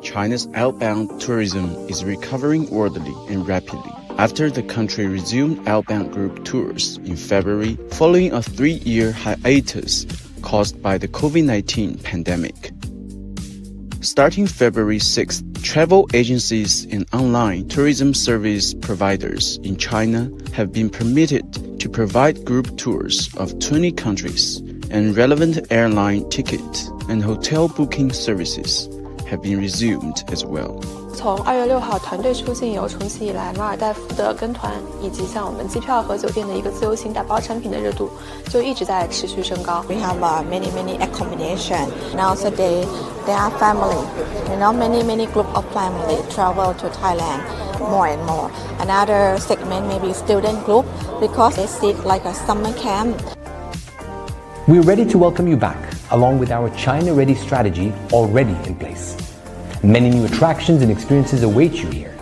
China's outbound tourism is recovering orderly and rapidly after the country resumed outbound group tours in February following a 3-year hiatus caused by the COVID-19 pandemic. Starting February 6th, travel agencies and online tourism service providers in China have been permitted to provide group tours of 20 countries, and relevant airline ticket and hotel booking services have been resumed as well. 从2月6号团队出境游重启以来，马尔代夫的跟团以及像我们机票和酒店的一个自由行打包产品的热度就一直在持续升高。 We have many accommodation. Now today they are family. Many group of family travel to Thailand more and more. Another segment maybe student group because they see like a summer camp. We're ready to welcome you back, along with our China Ready strategy already in place. Many new attractions and experiences await you here.